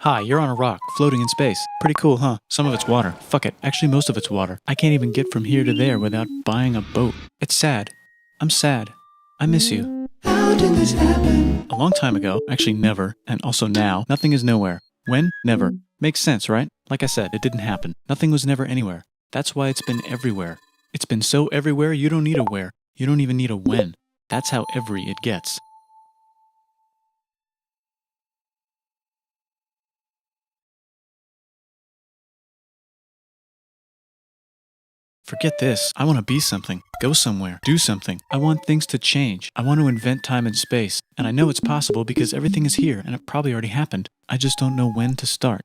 Hi, you're on a rock, floating in space. Pretty cool, huh? Some of it's water. Fuck it. Actually, most of it's water. I can't even get from here to there without buying a boat. It's sad. I'm sad. I miss you. How did this happen? A long time ago, actually never, and also now, nothing is nowhere. When? Never. Makes sense, right? Like I said, it didn't happen. Nothing was never anywhere. That's why it's been everywhere. It's been so everywhere, you don't need a where. You don't even need a when. That's how every it gets. Forget this. I want to be something. Go somewhere. Do something. I want things to change. I want to invent time and space. And I know it's possible because everything is here and it probably already happened. I just don't know when to start.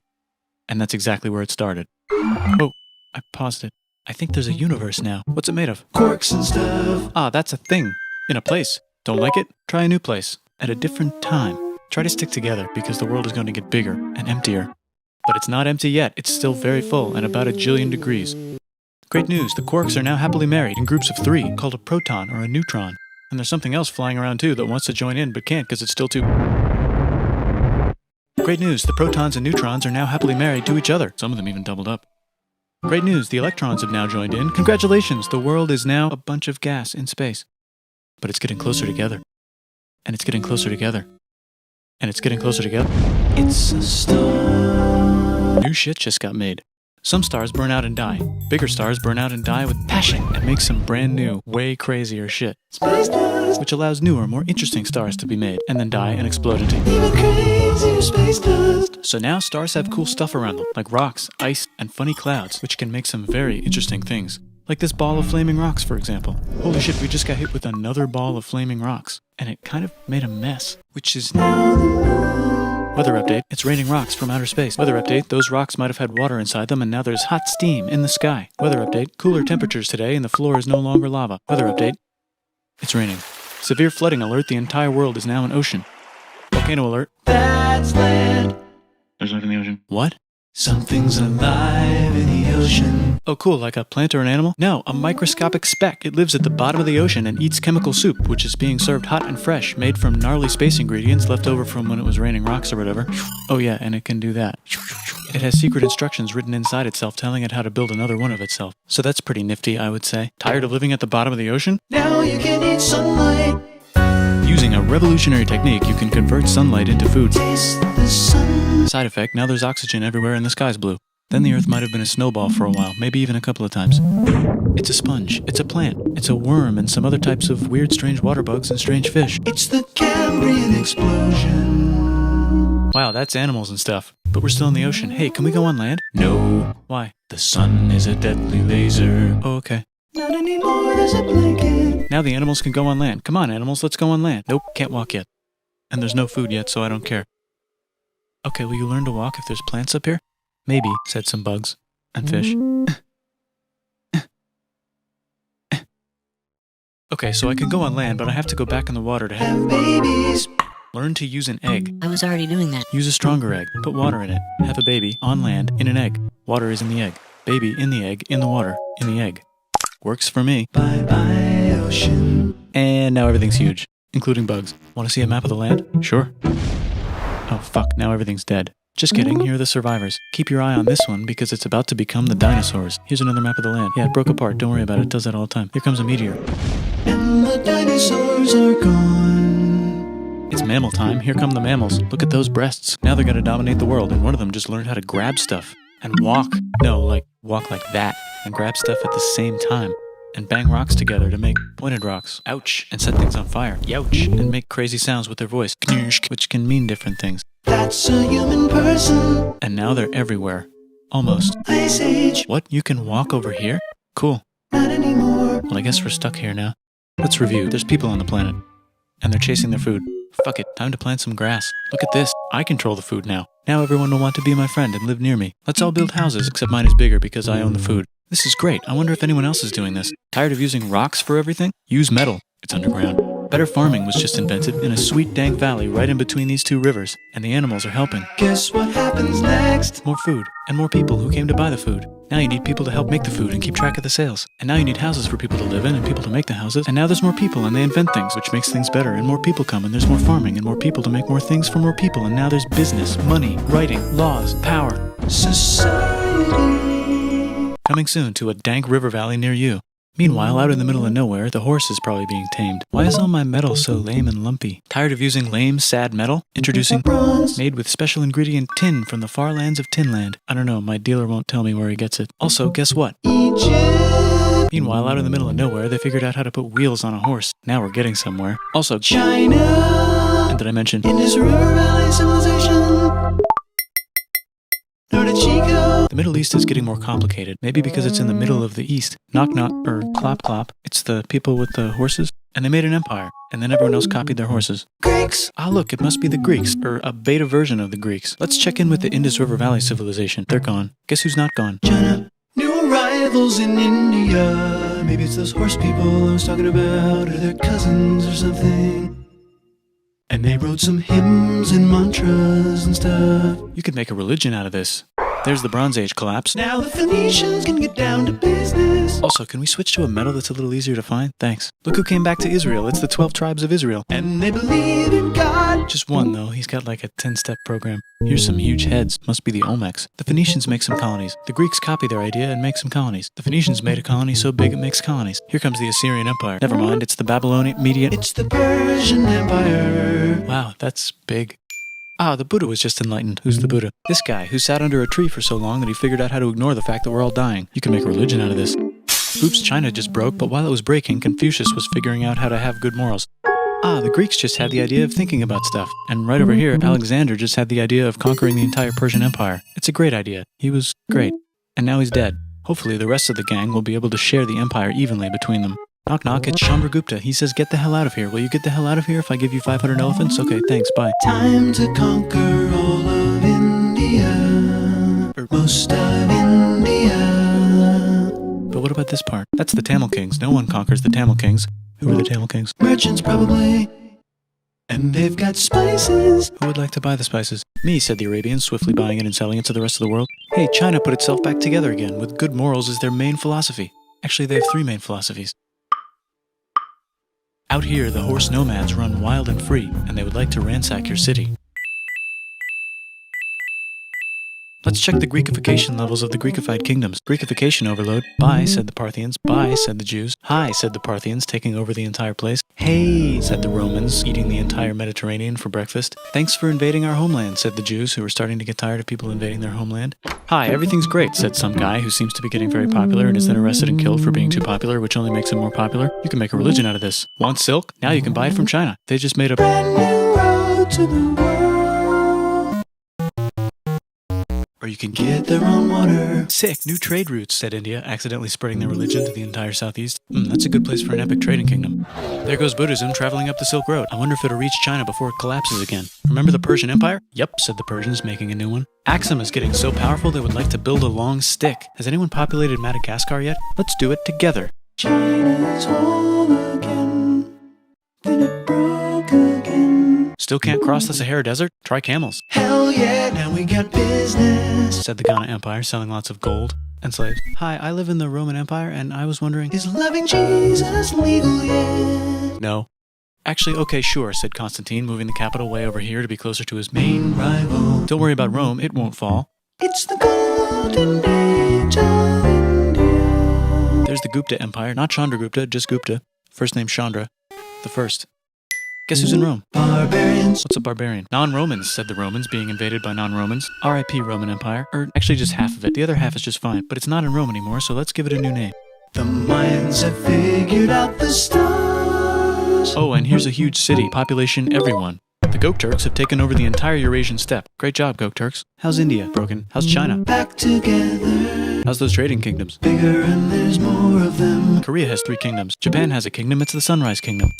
And that's exactly where it started. Oh, I paused it. I think there's a universe now. What's it made of? Quarks and stuff. Ah, that's a thing. In a place. Don't like it? Try a new place. At a different time. Try to stick together because the world is going to get bigger and emptier. But it's not empty yet. It's still very full and about 1 jillion degrees. Great news, the quarks are now happily married in groups of 3, called a proton or a neutron. And there's something else flying around too that wants to join in but can't because it's still too... Great news, the protons and neutrons are now happily married to each other. Some of them even doubled up. Great news, the electrons have now joined in. Congratulations, the world is now a bunch of gas in space. But it's getting closer together. And it's getting closer together. And it's getting closer together. It's a star. New shit just got made. Some stars burn out and die. Bigger stars burn out and die with passion and make some brand new, way crazier shit. Space dust. Which allows newer, more interesting stars to be made and then die and explode into. Even crazier space dust. So now stars have cool stuff around them, like rocks, ice, and funny clouds, which can make some very interesting things. Like this ball of flaming rocks, for example. Holy shit, we just got hit with another ball of flaming rocks. And it kind of made a mess, which is now the moon. Weather update, it's raining rocks from outer space. Weather update, those rocks might have had water inside them and now there's hot steam in the sky. Weather update, cooler temperatures today and the floor is no longer lava. Weather update, it's raining. Severe flooding alert, the entire world is now an ocean. Volcano alert. That's land. There's life in the ocean. What? Something's alive in the ocean. Oh cool, like a plant or an animal? No, a microscopic speck. It lives at the bottom of the ocean and eats chemical soup, which is being served hot and fresh, made from gnarly space ingredients left over from when it was raining rocks or whatever. Oh yeah, and it can do that. It has secret instructions written inside itself telling it how to build another one of itself. So that's pretty nifty, I would say. Tired of living at the bottom of the ocean? Now you can eat sunlight. Using a revolutionary technique, you can convert sunlight into food. Taste the sun. Side effect, now there's oxygen everywhere and the sky's blue. Then the Earth might have been a snowball for a while, maybe even a couple of times. It's a sponge, it's a plant, it's a worm and some other types of weird strange water bugs and strange fish. It's the Cambrian explosion. Wow, that's animals and stuff. But we're still in the ocean. Hey, can we go on land? No. Why? The sun is a deadly laser. Oh, okay. Not anymore, there's a blanket. Now the animals can go on land. Come on, animals, let's go on land. Nope, can't walk yet. And there's no food yet, so I don't care. Okay, will you learn to walk if there's plants up here? Maybe, said some bugs. And fish. Okay, so I can go on land, but I have to go back in the water to Have babies. learn to use an egg. I was already doing that. Use a stronger egg. Put water in it. Have a baby on land in an egg. Water is in the egg. Baby in the egg, in the water, in the egg. Works for me. Bye bye, ocean. And now everything's huge, including bugs. Want to see a map of the land? Sure. Oh fuck, now everything's dead. Just kidding, here are the survivors. Keep your eye on this one because it's about to become the dinosaurs. Here's another map of the land. Yeah, it broke apart, don't worry about it, it does that all the time. Here comes a meteor. And the dinosaurs are gone. It's mammal time, here come the mammals. Look at those breasts. Now they're gonna dominate the world, and one of them just learned how to grab stuff. And walk. No, like, walk like that. And grab stuff at the same time. And bang rocks together to make pointed rocks. Ouch. And set things on fire. Youch. And make crazy sounds with their voice. Knirsch, which can mean different things. That's a human person. And now they're everywhere. Almost. Ice Age. What? You can walk over here? Cool. Not anymore. Well, I guess we're stuck here now. Let's review. There's people on the planet. And they're chasing their food. Fuck it. Time to plant some grass. Look at this. I control the food now. Now everyone will want to be my friend and live near me. Let's all build houses, except mine is bigger because I own the food. This is great. I wonder if anyone else is doing this. Tired of using rocks for everything? Use metal. It's underground. Better farming was just invented in a sweet dank valley right in between these two rivers, and the animals are helping. Guess what happens next? More food, and more people who came to buy the food. Now you need people to help make the food and keep track of the sales. And now you need houses for people to live in and people to make the houses. And now there's more people and they invent things, which makes things better. And more people come and there's more farming and more people to make more things for more people. And now there's business, money, writing, laws, power. Society. Coming soon to a dank river valley near you. Meanwhile, out in the middle of nowhere, the horse is probably being tamed. Why is all my metal so lame and lumpy? Tired of using lame, sad metal? Introducing bronze, made with special ingredient tin from the far lands of Tinland. I don't know, my dealer won't tell me where he gets it. Also, guess what? Egypt. Meanwhile, out in the middle of nowhere, they figured out how to put wheels on a horse. Now we're getting somewhere. Also, China. and did I mention? Indus River Valley Civilization. Norte Chico. The Middle East is getting more complicated, maybe because it's in the middle of the East. Knock knock, or clop clop. It's the people with the horses. And they made an empire, and then everyone else copied their horses. Greeks. Ah look, it must be the Greeks, or a beta version of the Greeks. Let's check in with the Indus River Valley civilization. They're gone. Guess who's not gone? China. New arrivals in India. Maybe it's those horse people I was talking about, or their cousins or something. And they wrote some hymns and mantras and stuff. You could make a religion out of this. There's the Bronze Age collapse. Now the Phoenicians can get down to business. Also, can we switch to a metal that's a little easier to find? Thanks. Look who came back to Israel. It's the 12 tribes of Israel. And they believe in God. Just one, though. He's got like a 10-step program. Here's some huge heads. Must be the Olmecs. The Phoenicians make some colonies. The Greeks copy their idea and make some colonies. The Phoenicians made a colony so big it makes colonies. Here comes the Assyrian Empire. Never mind, it's the Babylonian Median. It's the Persian Empire. Wow, that's big. Ah, the Buddha was just enlightened. Who's the Buddha? This guy, who sat under a tree for so long that he figured out how to ignore the fact that we're all dying. You can make a religion out of this. Oops, China just broke, but while it was breaking, Confucius was figuring out how to have good morals. Ah, the Greeks just had the idea of thinking about stuff. And right over here, Alexander just had the idea of conquering the entire Persian Empire. It's a great idea. He was great. And now he's dead. Hopefully the rest of the gang will be able to share the empire evenly between them. Knock knock, it's Chandragupta. He says, get the hell out of here. Will you get the hell out of here if I give you 500 elephants? Okay, thanks, bye. Time to conquer all of India. Or most of India. But what about this part? That's the Tamil Kings. No one conquers the Tamil Kings. Who are the Tamil Kings? Merchants probably. And they've got spices. Who would like to buy the spices? Me, said the Arabians, swiftly buying it and selling it to the rest of the world. Hey, China put itself back together again, with good morals as their main philosophy. Actually, they have 3 main philosophies. Out here, the horse nomads run wild and free, and they would like to ransack your city. Let's check the Greekification levels of the Greekified kingdoms. Greekification overload. Bye, said the Parthians. Bye, said the Jews. Hi, said the Parthians, taking over the entire place. Hey, said the Romans, eating the entire Mediterranean for breakfast. Thanks for invading our homeland, said the Jews, who were starting to get tired of people invading their homeland. Hi, everything's great, said some guy who seems to be getting very popular and is then arrested and killed for being too popular, which only makes him more popular. You can make a religion out of this. Want silk? Now you can buy it from China. They just made a Brand new road to the world. Or you can Get their own water. Sick, new trade routes, said India, accidentally spreading their religion to the entire southeast. That's a good place for an epic trading kingdom. There goes Buddhism traveling up the Silk Road. I wonder if it'll reach China before it collapses again. Remember the Persian Empire? Yep, said the Persians, making a new one. Axum is getting so powerful they would like to build a long stick. Has anyone populated Madagascar yet? Let's do it together. China's whole again. Then it broke again. Still can't cross the Sahara Desert? Try camels, Hell yeah, now we got business. said the Ghana Empire, selling lots of gold and slaves. Hi, I live in the Roman Empire, and I was wondering... Is loving Jesus legal yet? No. Actually, okay, sure, said Constantine, moving the capital way over here to be closer to his main rival. Don't worry about Rome, it won't fall. It's the golden age of India. There's the Gupta Empire, not Chandragupta, just Gupta. First name Chandra. The first. Guess who's in Rome? Barbarians. What's a barbarian? Non-Romans, said the Romans, being invaded by non-Romans. R.I.P. Roman Empire. Or actually just half of it. The other half is just fine. But it's not in Rome anymore, so let's give it a new name. The Mayans have figured out the stars. Oh, and here's a huge city. Population everyone. The Gokturks have taken over the entire Eurasian steppe. Great job, Gokturks. How's India? Broken. How's China? Back together. How's those trading kingdoms? Bigger and there's more of them. Korea has 3 kingdoms. Japan has a kingdom. It's the Sunrise Kingdom.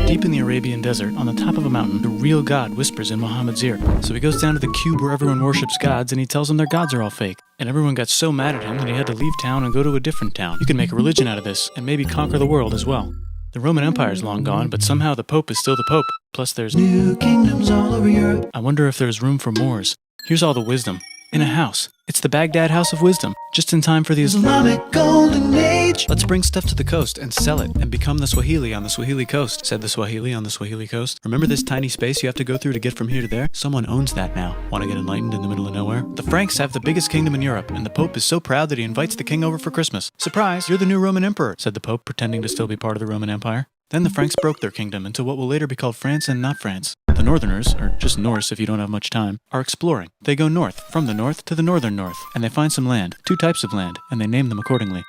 Deep in the Arabian desert, on the top of a mountain, the real God whispers in Muhammad's ear. So he goes down to the cube where everyone worships gods, and he tells them their gods are all fake. And everyone got so mad at him that he had to leave town and go to a different town. You can make a religion out of this, and maybe conquer the world as well. The Roman Empire is long gone, but somehow the Pope is still the Pope. Plus there's... New kingdoms all over Europe. I wonder if there's room for Moors. Here's all the wisdom. In a house. It's the Baghdad House of Wisdom, just in time for the Islamic Golden Age. Let's bring stuff to the coast and sell it and become the Swahili on the Swahili coast, said the Swahili on the Swahili coast. Remember this tiny space you have to go through to get from here to there? Someone owns that now. Want to get enlightened in the middle of nowhere? The Franks have the biggest kingdom in Europe, and the Pope is so proud that he invites the king over for Christmas. Surprise, you're the new Roman emperor, said the Pope, pretending to still be part of the Roman Empire. Then the Franks broke their kingdom into what will later be called France and not France. The Northerners, or just Norse if you don't have much time, are exploring. They go north, from the north to the northern north, and they find some land, 2 types of land, and they name them accordingly.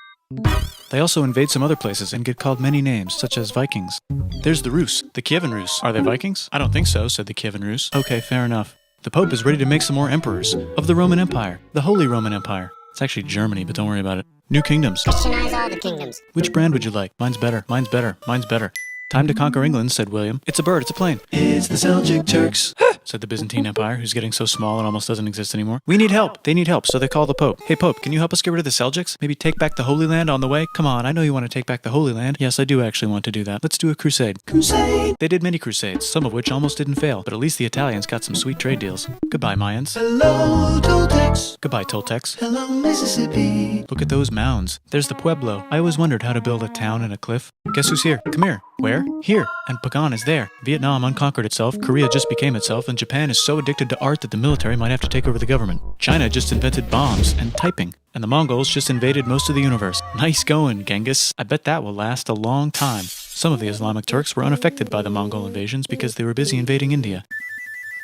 They also invade some other places and get called many names, such as Vikings. There's the Rus, the Kievan Rus. Are they Vikings? I don't think so, said the Kievan Rus. Okay, fair enough. The Pope is ready to make some more emperors of the Roman Empire, the Holy Roman Empire. It's actually Germany, but don't worry about it. New kingdoms. Christianize all the kingdoms. Which brand would you like? Mine's better, mine's better, mine's better. Time to conquer England, said William. It's a bird, it's a plane. It's the Seljuk Turks. Said the Byzantine Empire, who's getting so small it almost doesn't exist anymore. We need help. They need help, so they call the Pope. Hey, Pope, can you help us get rid of the Seljuks? Maybe take back the Holy Land on the way? Come on, I know you want to take back the Holy Land. Yes, I do actually want to do that. Let's do a crusade. Crusade. They did many crusades, some of which almost didn't fail, but at least the Italians got some sweet trade deals. Goodbye, Mayans. Hello, Toltecs. Goodbye, Toltecs. Hello, Mississippi. Look at those mounds. There's the Pueblo. I always wondered how to build a town in a cliff. Guess who's here? Come here. Where? Here. And Pagan is there. Vietnam unconquered itself, Korea just became itself, and Japan is so addicted to art that the military might have to take over the government. China just invented bombs and typing. And the Mongols just invaded most of the universe. Nice going, Genghis. I bet that will last a long time. Some of the Islamic Turks were unaffected by the Mongol invasions because they were busy invading India.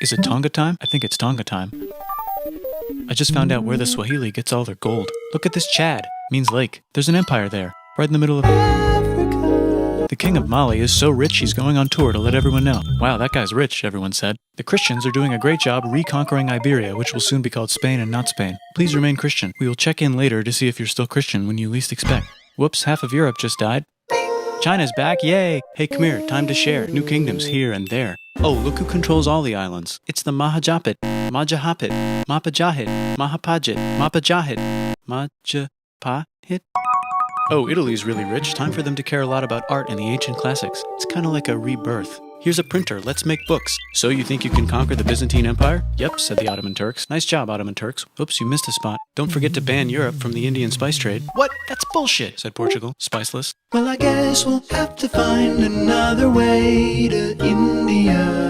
Is it Tonga time? I think it's Tonga time. I just found out where the Swahili gets all their gold. Look at this Chad. Means lake. There's an empire there. Right in the middle of Africa. The king of Mali is so rich he's going on tour to let everyone know. Wow, that guy's rich, everyone said. The Christians are doing a great job reconquering Iberia, which will soon be called Spain and not Spain. Please remain Christian. We will check in later to see if you're still Christian when you least expect. Whoops, half of Europe just died. China's back, yay! Hey, come here, time to share. New kingdoms here and there. Oh, look who controls all the islands. It's the Mahajapit, Majapahit, Mapajahit, Mahapajit, Mapajahit, Majapahit. Oh, Italy's really rich. Time for them to care a lot about art and the ancient classics. It's kind of like a rebirth. Here's a printer, let's make books. So you think you can conquer the Byzantine Empire? Yep, said the Ottoman Turks. Nice job, Ottoman Turks. Oops, you missed a spot. Don't forget to ban Europe from the Indian spice trade. What? That's bullshit, said Portugal, spiceless. Well, I guess we'll have to find another way to India.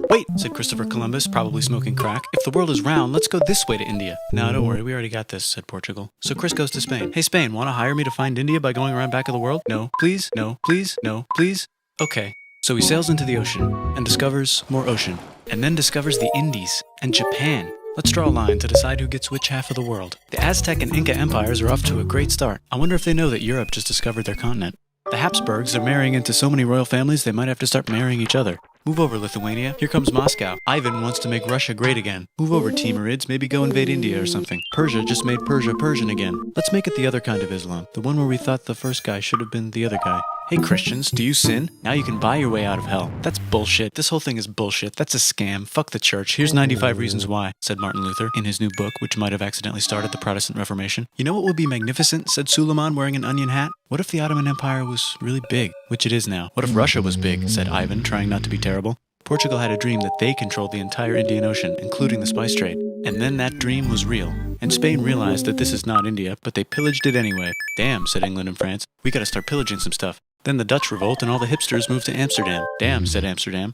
Wait, said Christopher Columbus, probably smoking crack. If the world is round, let's go this way to India. No, don't worry, we already got this, said Portugal. So Chris goes to Spain. Hey, Spain, want to hire me to find India by going around back of the world? No, please, no, please, no, please. Okay. So he sails into the ocean and discovers more ocean, and then discovers the Indies and Japan. Let's draw a line to decide who gets which half of the world. The Aztec and Inca empires are off to a great start. I wonder if they know that Europe just discovered their continent. The Habsburgs are marrying into so many royal families they might have to start marrying each other. Move over, Lithuania. Here comes Moscow. Ivan wants to make Russia great again. Move over, Timurids. Maybe go invade India or something. Persia just made Persia Persian again. Let's make it the other kind of Islam. The one where we thought the first guy should have been the other guy. Hey Christians, do you sin? Now you can buy your way out of hell. That's bullshit. This whole thing is bullshit. That's a scam. Fuck the church. Here's 95 reasons why, said Martin Luther in his new book, which might have accidentally started the Protestant Reformation. You know what would be magnificent, said Suleiman wearing an onion hat? What if the Ottoman Empire was really big, which it is now? What if Russia was big, said Ivan, trying not to be terrible. Portugal had a dream that they controlled the entire Indian Ocean, including the spice trade. And then that dream was real. And Spain realized that this is not India, but they pillaged it anyway. Damn, said England and France. We gotta start pillaging some stuff. Then the Dutch revolt and all the hipsters moved to Amsterdam. Damn, said Amsterdam.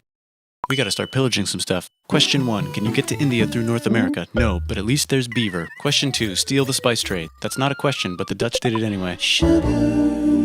We gotta start pillaging some stuff. Question 1, can you get to India through North America? No, but at least there's beaver. Question 2, steal the spice trade. That's not a question, but the Dutch did it anyway.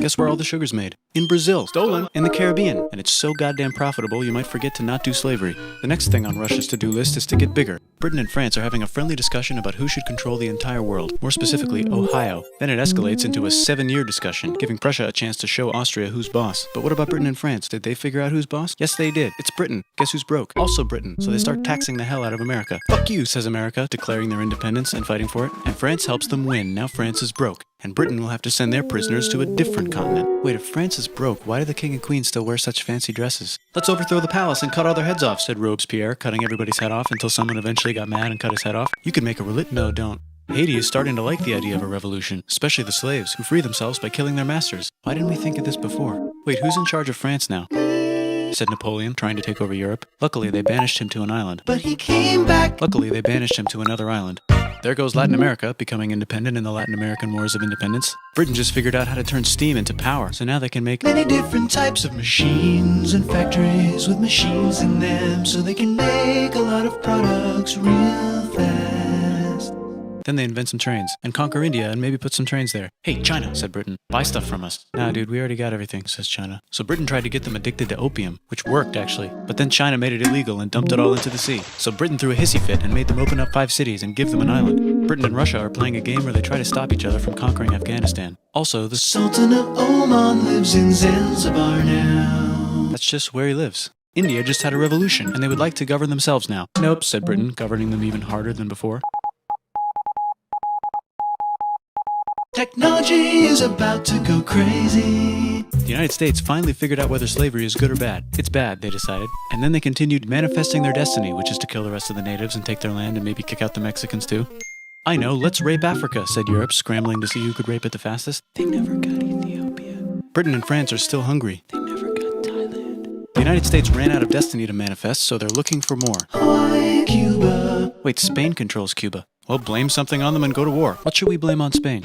Guess where all the sugar's made? In Brazil. Stolen. In the Caribbean. And it's so goddamn profitable you might forget to not do slavery. The next thing on Russia's to-do list is to get bigger. Britain and France are having a friendly discussion about who should control the entire world, more specifically Ohio. Then it escalates into a 7-year discussion, giving Prussia a chance to show Austria who's boss. But what about Britain and France? Did they figure out who's boss? Yes, they did. It's Britain. Guess who's broke? Also Britain. So they start taxing the hell out of America. Fuck you, says America, declaring their independence and fighting for it. And France helps them win. Now France is broke. And Britain will have to send their prisoners to a different continent. Wait, if France is broke, why do the king and queen still wear such fancy dresses? Let's overthrow the palace and cut all their heads off, said Robespierre, cutting everybody's head off until someone eventually got mad and cut his head off. You could make a No, don't. Haiti is starting to like the idea of a revolution, especially the slaves, who free themselves by killing their masters. Why didn't we think of this before? Wait, who's in charge of France now? Said Napoleon, trying to take over Europe. Luckily, they banished him to an island. But he came back. Luckily, they banished him to another island. There goes Latin America, becoming independent in the Latin American Wars of Independence. Britain just figured out how to turn steam into power, so now they can make many different types of machines and factories with machines in them, so they can make a lot of products real fast. Then they invent some trains, and conquer India and maybe put some trains there. Hey, China, said Britain, buy stuff from us. Nah, dude, we already got everything, says China. So Britain tried to get them addicted to opium, which worked, actually. But then China made it illegal and dumped it all into the sea. So Britain threw a hissy fit and made them open up 5 cities and give them an island. Britain and Russia are playing a game where they try to stop each other from conquering Afghanistan. Also, the Sultan of Oman lives in Zanzibar now. That's just where he lives. India just had a revolution, and they would like to govern themselves now. Nope, said Britain, governing them even harder than before. Technology is about to go crazy. The United States finally figured out whether slavery is good or bad. It's bad, they decided. And then they continued manifesting their destiny, which is to kill the rest of the natives and take their land and maybe kick out the Mexicans too. I know, let's rape Africa, said Europe, scrambling to see who could rape it the fastest. They never got Ethiopia. Britain and France are still hungry. They never got Thailand. The United States ran out of destiny to manifest, so they're looking for more. Hawaii, Cuba. Wait, Spain controls Cuba. Well, blame something on them and go to war. What should we blame on Spain?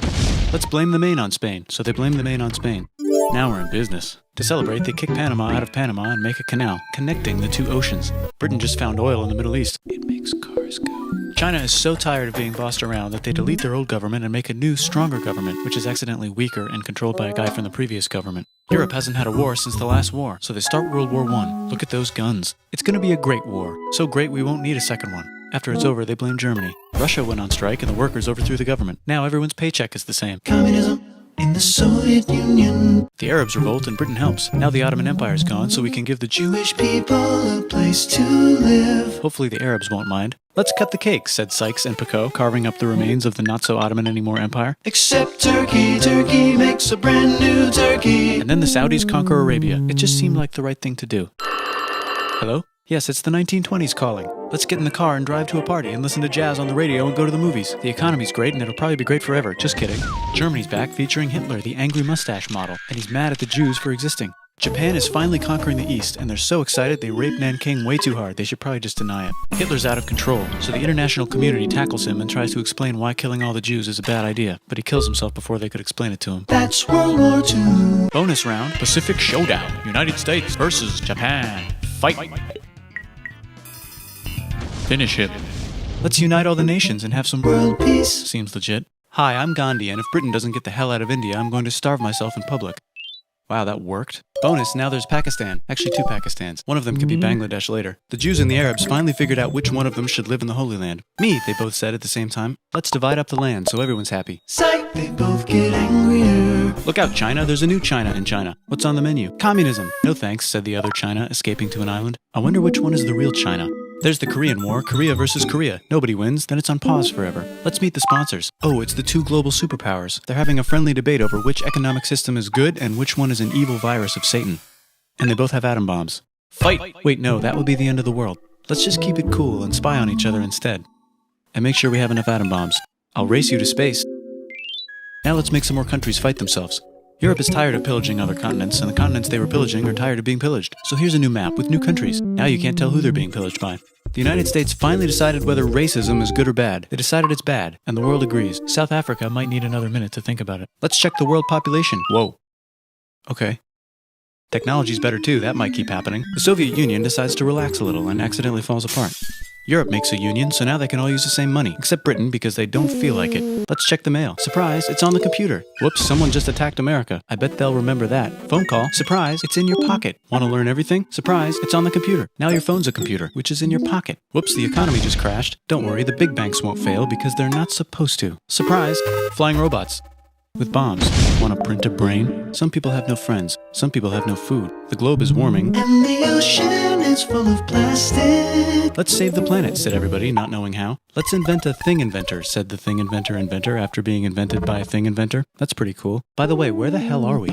Let's blame the Maine on Spain. So they blame the Maine on Spain. Now we're in business. To celebrate, they kick Panama out of Panama and make a canal, connecting the 2 oceans. Britain just found oil in the Middle East. It makes cars go. China is so tired of being bossed around that they delete their old government and make a new, stronger government, which is accidentally weaker and controlled by a guy from the previous government. Europe hasn't had a war since the last war, so they start World War I. Look at those guns. It's gonna be a great war. So great we won't need a second one. After it's over, they blame Germany. Russia went on strike and the workers overthrew the government. Now everyone's paycheck is the same. Communism in the Soviet Union. The Arabs revolt and Britain helps. Now the Ottoman Empire's gone, so we can give the Jewish people a place to live. Hopefully the Arabs won't mind. Let's cut the cake, said Sykes and Picot, carving up the remains of the not-so-Ottoman-anymore empire. Except Turkey. Turkey makes a brand new Turkey. And then the Saudis conquer Arabia. It just seemed like the right thing to do. Hello? Yes, it's the 1920s calling. Let's get in the car and drive to a party and listen to jazz on the radio and go to the movies. The economy's great and it'll probably be great forever. Just kidding. Germany's back featuring Hitler, the angry mustache model, and he's mad at the Jews for existing. Japan is finally conquering the East, and they're so excited they rape Nanking way too hard. They should probably just deny it. Hitler's out of control, so the international community tackles him and tries to explain why killing all the Jews is a bad idea, but he kills himself before they could explain it to him. That's World War II. Bonus round, Pacific Showdown. United States versus Japan. Fight. Finish him. Let's unite all the nations and have some World peace. Seems legit. Hi, I'm Gandhi, and if Britain doesn't get the hell out of India, I'm going to starve myself in public. Wow, that worked. Bonus, now there's Pakistan. Actually, 2 Pakistans. One of them could be Bangladesh later. The Jews and the Arabs finally figured out which one of them should live in the Holy Land. Me, they both said at the same time. Let's divide up the land so everyone's happy. Psych, they both get angrier. Look out, China. There's a new China in China. What's on the menu? Communism. No thanks, said the other China, escaping to an island. I wonder which one is the real China. There's the Korean War, Korea versus Korea. Nobody wins, then it's on pause forever. Let's meet the sponsors. Oh, it's the 2 global superpowers. They're having a friendly debate over which economic system is good and which one is an evil virus of Satan. And they both have atom bombs. Fight! Wait, no, that would be the end of the world. Let's just keep it cool and spy on each other instead. And make sure we have enough atom bombs. I'll race you to space. Now let's make some more countries fight themselves. Europe is tired of pillaging other continents, and the continents they were pillaging are tired of being pillaged. So here's a new map with new countries. Now you can't tell who they're being pillaged by. The United States finally decided whether racism is good or bad. They decided it's bad, and the world agrees. South Africa might need another minute to think about it. Let's check the world population. Whoa. Okay. Technology's better too, that might keep happening. The Soviet Union decides to relax a little and accidentally falls apart. Europe makes a union, so now they can all use the same money, except Britain because they don't feel like it. Let's check the mail. Surprise, it's on the computer. Whoops, someone just attacked America. I bet they'll remember that. Phone call. Surprise, it's in your pocket. Want to learn everything? Surprise, it's on the computer. Now your phone's a computer, which is in your pocket. Whoops, the economy just crashed. Don't worry, the big banks won't fail because they're not supposed to. Surprise, flying robots. With bombs. Want to print a brain? Some people have no friends. Some people have no food. The globe is warming. And the ocean is full of plastic. Let's save the planet, said everybody, not knowing how. Let's invent a thing inventor, said the thing inventor after being invented by a thing inventor. That's pretty cool. By the way, where the hell are we?